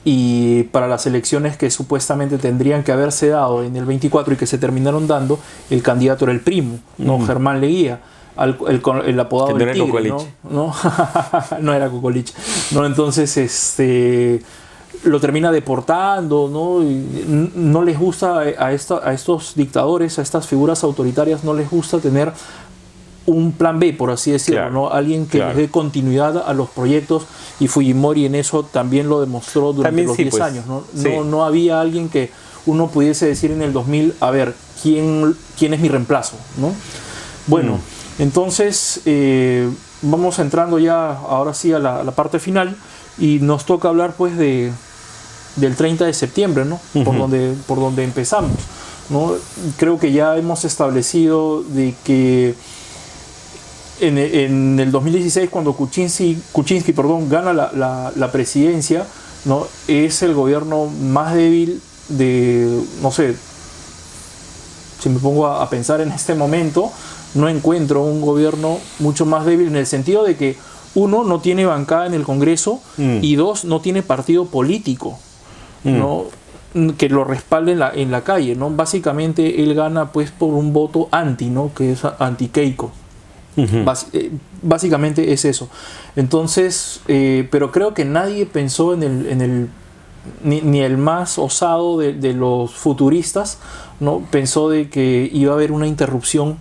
y para las elecciones que supuestamente tendrían que haberse dado en el 24 y que se terminaron dando, el candidato era el primo, ¿no? Germán Leguía, el apodado del Tigre, ¿no? No era Cocoliche, ¿no? Entonces lo termina deportando, ¿no? Y no les gusta a estos dictadores, a estas figuras autoritarias, no les gusta tener un plan B, por así decirlo, claro, ¿no? Alguien que les dé continuidad a los proyectos, y Fujimori en eso también lo demostró durante también los 10 años, ¿no? Sí. No había alguien que uno pudiese decir en el 2000, a ver, ¿quién es mi reemplazo, ¿no? Bueno, entonces vamos entrando ya ahora sí a la parte final, y nos toca hablar pues del 30 de septiembre, ¿no? Por donde empezamos, ¿no? Creo que ya hemos establecido de que en el 2016, cuando Kuczynski gana la presidencia, ¿no? Es el gobierno más débil de, no sé, si me pongo a pensar en este momento, no encuentro un gobierno mucho más débil, en el sentido de que, uno, no tiene bancada en el Congreso, y dos, no tiene partido político, ¿no? Que lo respalde en la calle, ¿no? Básicamente él gana pues por un voto anti, ¿no? Que es anti-Keiko. Básicamente es eso. Entonces, pero creo que nadie pensó ni el más osado de los futuristas, ¿no? Pensó de que iba a haber una interrupción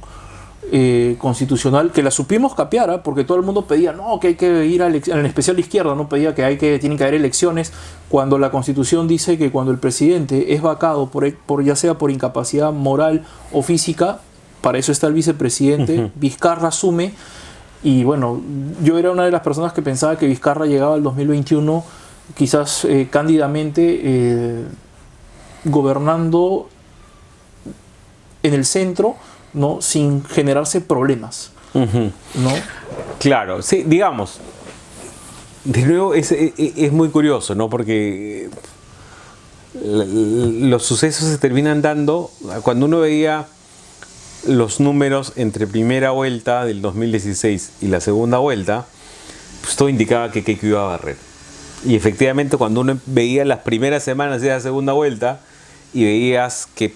constitucional, que la supimos capear, porque todo el mundo pedía, no, que hay que ir en especial la izquierda, ¿no? Pedía que tienen que haber elecciones, cuando la Constitución dice que cuando el presidente es vacado ya sea por incapacidad moral o física, para eso está el vicepresidente. Vizcarra asume, y bueno, yo era una de las personas que pensaba que Vizcarra llegaba al 2021 quizás cándidamente gobernando en el centro, ¿no? Sin generarse problemas, ¿no? Claro, sí, digamos, de nuevo es muy curioso, ¿no? Porque los sucesos se terminan dando cuando uno veía los números entre primera vuelta del 2016 y la segunda vuelta, pues todo indicaba que Keiko iba a barrer. Y efectivamente, cuando uno veía las primeras semanas de la segunda vuelta y veías que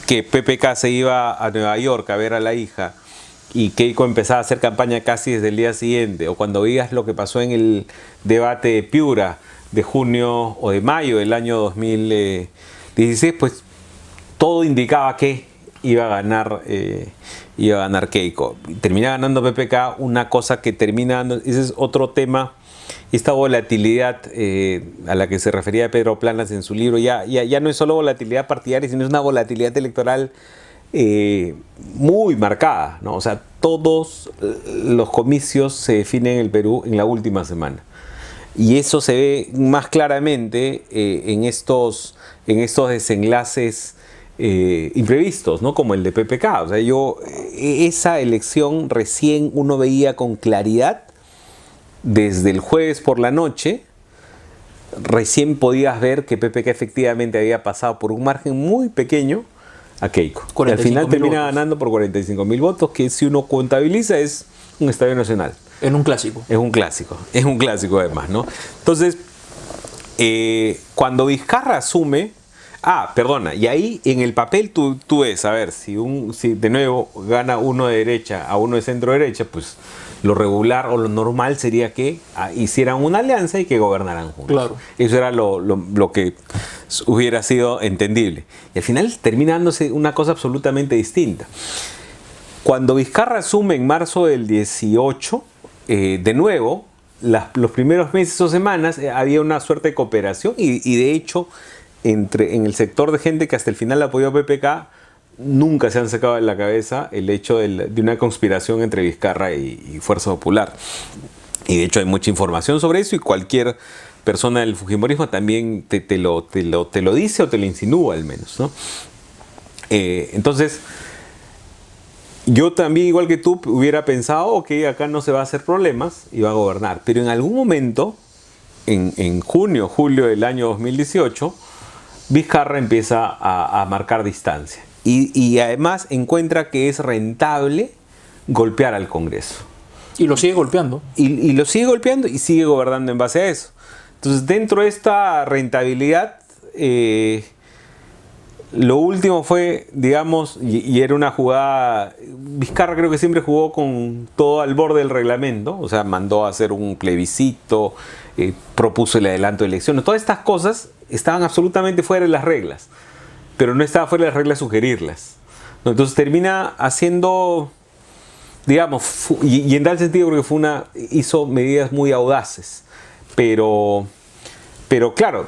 PPK se iba a Nueva York a ver a la hija, y Keiko empezaba a hacer campaña casi desde el día siguiente, o cuando veías lo que pasó en el debate de Piura de junio o de mayo del año 2016, pues todo indicaba que iba a ganar Keiko. Termina ganando PPK, una cosa que termina dando, ese es otro tema, esta volatilidad a la que se refería Pedro Planas en su libro, ya no es solo volatilidad partidaria, sino es una volatilidad electoral muy marcada, ¿no? O sea, todos los comicios se definen en el Perú en la última semana. Y eso se ve más claramente en estos desenlaces imprevistos, ¿no? Como el de PPK. O sea, esa elección recién uno veía con claridad desde el jueves por la noche. Recién podías ver que PPK efectivamente había pasado por un margen muy pequeño a Keiko. Y al final termina ganando por 45.000 votos, que si uno contabiliza es un estadio nacional. En un clásico. Es un clásico además, ¿no? Entonces, cuando Vizcarra asume, y ahí en el papel tú ves, a ver, si de nuevo gana uno de derecha a uno de centro derecha, pues lo regular o lo normal sería que hicieran una alianza y que gobernaran juntos. Claro. Eso era lo que hubiera sido entendible. Y al final termina dándose una cosa absolutamente distinta. Cuando Vizcarra asume en marzo del 18, de nuevo, los primeros meses o semanas había una suerte de cooperación, y de hecho en el sector de gente que hasta el final apoyó a PPK, nunca se han sacado de la cabeza el hecho de una conspiración entre Vizcarra y Fuerza Popular. Y de hecho hay mucha información sobre eso, y cualquier persona del fujimorismo también te lo dice o te lo insinúa al menos, ¿no? Entonces, yo también, igual que tú, hubiera pensado que acá no se va a hacer problemas y va a gobernar. Pero en algún momento en junio, julio del año 2018, Vizcarra empieza a marcar distancia. Y además encuentra que es rentable golpear al Congreso. Y lo sigue golpeando. Y lo sigue golpeando y sigue gobernando en base a eso. Entonces, dentro de esta rentabilidad, lo último fue, digamos, y era una jugada, Vizcarra creo que siempre jugó con todo al borde del reglamento, o sea, mandó a hacer un plebiscito, propuso el adelanto de elecciones, todas estas cosas estaban absolutamente fuera de las reglas, pero no estaba fuera de las reglas sugerirlas, ¿no? Entonces termina haciendo, digamos, y en tal sentido creo que hizo medidas muy audaces, pero claro,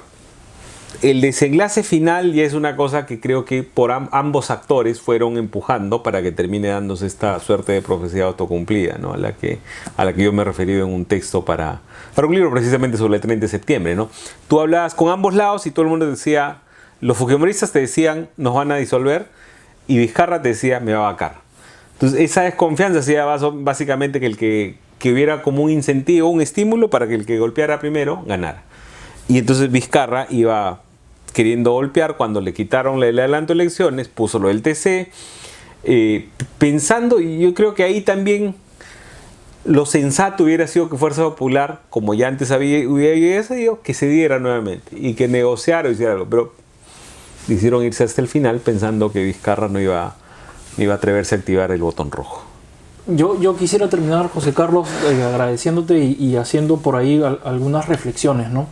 el desenlace final ya es una cosa que creo que por ambos actores fueron empujando para que termine dándose esta suerte de profecía autocumplida, ¿no? a la que yo me he referido en un texto para un libro precisamente sobre el 30 de septiembre. ¿No? Tú hablabas con ambos lados y todo el mundo decía, los fujimoristas te decían nos van a disolver y Vizcarra te decía me va a vacar. Entonces esa desconfianza hacía básicamente que que hubiera como un incentivo, un estímulo para que el que golpeara primero ganara. Y entonces Vizcarra iba queriendo golpear cuando le quitaron el adelanto de elecciones, puso lo del TC, pensando, y yo creo que ahí también lo sensato hubiera sido que Fuerza Popular, como ya antes hubiera sido, que se diera nuevamente y que negociara o hiciera algo, pero hicieron irse hasta el final pensando que Vizcarra no iba a atreverse a activar el botón rojo. Yo quisiera terminar, José Carlos, agradeciéndote y haciendo por ahí algunas reflexiones, ¿no?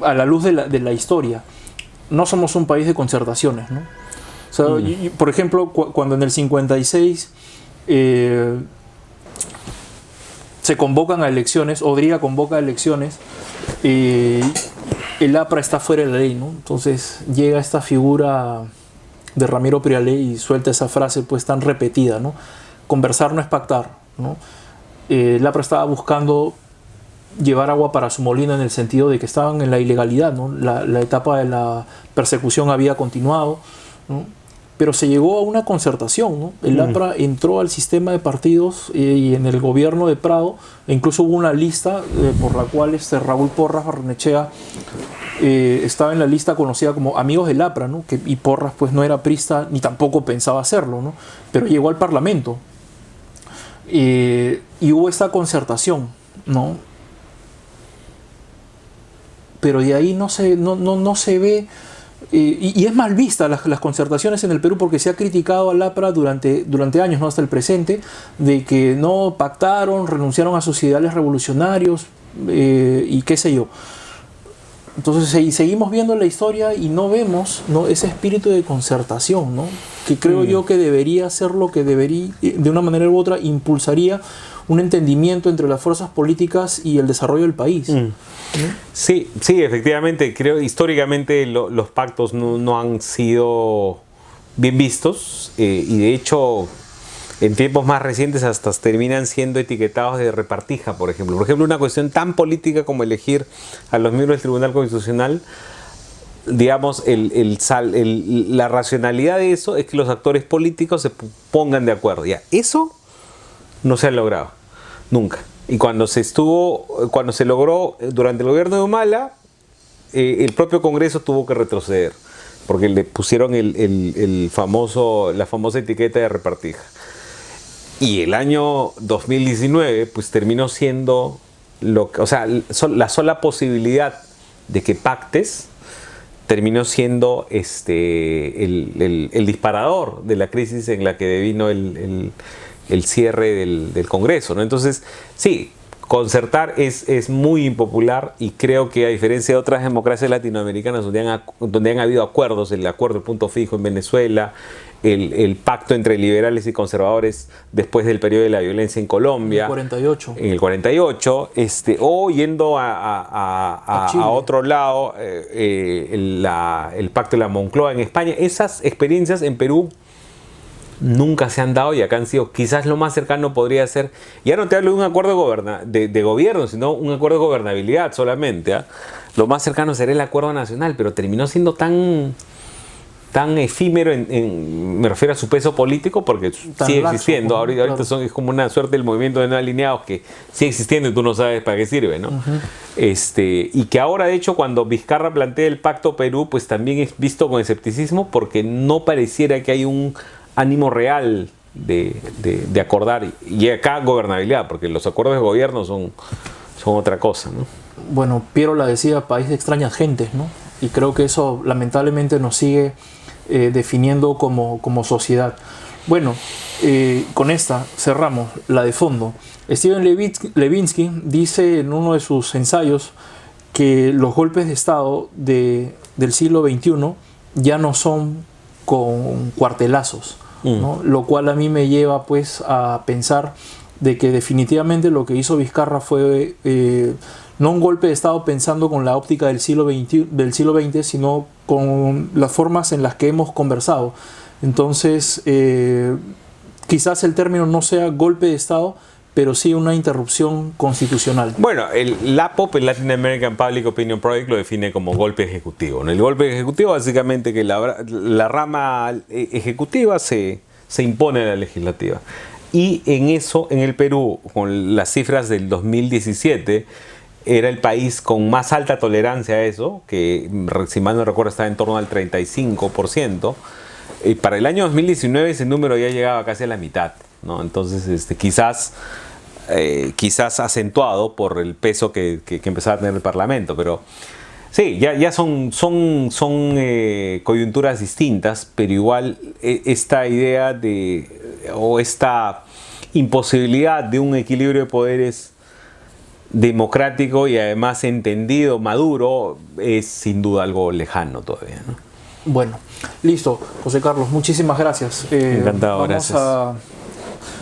A la luz de la historia. No somos un país de concertaciones, ¿no? O sea, por ejemplo, cuando en el 56 se convocan a elecciones, Odría convoca a elecciones, el APRA está fuera de la ley, ¿no? Entonces llega esta figura de Ramiro Prialé y suelta esa frase pues tan repetida, ¿no? Conversar no es pactar, ¿no? El APRA estaba buscando llevar agua para su molino en el sentido de que estaban en la ilegalidad, ¿no? La etapa de la persecución había continuado, ¿no? Pero se llegó a una concertación, ¿no? El APRA entró al sistema de partidos y en el gobierno de Prado, e incluso hubo una lista por la cual Raúl Porras Barrenechea estaba en la lista conocida como Amigos del APRA, ¿no? Y Porras pues no era prista ni tampoco pensaba hacerlo, ¿no? Pero llegó al Parlamento y hubo esta concertación, ¿no? Pero de ahí no se ve, y es mal vista las concertaciones en el Perú porque se ha criticado al APRA durante años, ¿no? Hasta el presente, de que no pactaron, renunciaron a sus ideales revolucionarios y qué sé yo. Entonces seguimos viendo la historia y no vemos, ¿no? Ese espíritu de concertación, ¿no? Que creo yo que debería ser lo que debería, de una manera u otra, impulsaría un entendimiento entre las fuerzas políticas y el desarrollo del país. ¿No? Sí, efectivamente, creo históricamente los pactos no han sido bien vistos y de hecho en tiempos más recientes hasta terminan siendo etiquetados de repartija, por ejemplo. Por ejemplo, una cuestión tan política como elegir a los miembros del Tribunal Constitucional, digamos, la racionalidad de eso es que los actores políticos se pongan de acuerdo. Ya, eso no se ha logrado, nunca. Y cuando se logró durante el gobierno de Humala, el propio Congreso tuvo que retroceder, porque le pusieron la famosa etiqueta de repartija. Y el año 2019, pues terminó siendo la sola posibilidad de que pactes terminó siendo el disparador de la crisis en la que devino el cierre del Congreso, ¿no? Entonces, sí, concertar es muy impopular y creo que a diferencia de otras democracias latinoamericanas donde han habido acuerdos, el acuerdo del punto fijo en Venezuela, el pacto entre liberales y conservadores después del periodo de la violencia en Colombia, en el 48, o yendo a otro lado, el pacto de la Moncloa en España. Esas experiencias en Perú nunca se han dado y acá han sido, quizás lo más cercano podría ser, ya no te hablo de un acuerdo de gobierno, sino un acuerdo de gobernabilidad solamente, ¿eh? Lo más cercano sería el acuerdo nacional, pero terminó siendo tan tan efímero, me refiero a su peso político, porque sigue existiendo. Ahorita claro. Es como una suerte del movimiento de no alineados que sigue existiendo y tú no sabes para qué sirve, ¿no? Y que ahora, de hecho, cuando Vizcarra plantea el Pacto Perú, pues también es visto con escepticismo, porque no pareciera que hay un ánimo real de acordar, y acá gobernabilidad, porque los acuerdos de gobierno son otra cosa, ¿no? Bueno, Piero la decía, país de extrañas gentes, ¿no? Y creo que eso lamentablemente nos sigue definiendo como sociedad. Bueno, con esta cerramos, la de fondo. Steven Levinsky dice en uno de sus ensayos que los golpes de Estado del siglo XXI ya no son con cuartelazos, ¿no? Lo cual a mí me lleva pues a pensar de que definitivamente lo que hizo Vizcarra fue no un golpe de Estado pensando con la óptica del siglo XX, sino con las formas en las que hemos conversado. Entonces, quizás el término no sea golpe de Estado, pero sí una interrupción constitucional. Bueno, el LAPOP, el Latin American Public Opinion Project, lo define como golpe ejecutivo, ¿no? El golpe ejecutivo, básicamente, que la rama ejecutiva se impone a la legislativa. Y en eso, en el Perú, con las cifras del 2017, era el país con más alta tolerancia a eso, que si mal no recuerdo estaba en torno al 35%. Para el año 2019 ese número ya llegaba casi a la mitad, ¿no? Entonces quizás acentuado por el peso que empezaba a tener el Parlamento, pero sí, ya son coyunturas distintas, pero igual esta idea o esta imposibilidad de un equilibrio de poderes democrático y además entendido, maduro, es sin duda algo lejano todavía, ¿no? Bueno, listo, José Carlos, muchísimas gracias. Encantado, vamos gracias.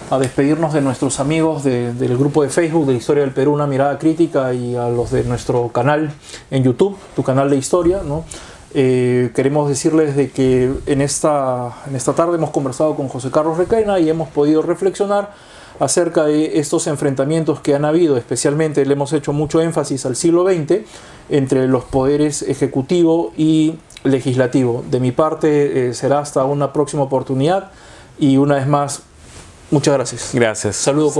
A despedirnos de nuestros amigos del grupo de Facebook de Historia del Perú, una mirada crítica, y a los de nuestro canal en YouTube, tu canal de historia, ¿no? Queremos decirles de que en esta tarde hemos conversado con José Carlos Requena y hemos podido reflexionar acerca de estos enfrentamientos que han habido. Especialmente le hemos hecho mucho énfasis al siglo XX entre los poderes ejecutivo y legislativo. De mi parte será hasta una próxima oportunidad, y una vez más, muchas gracias. Gracias. Saludos.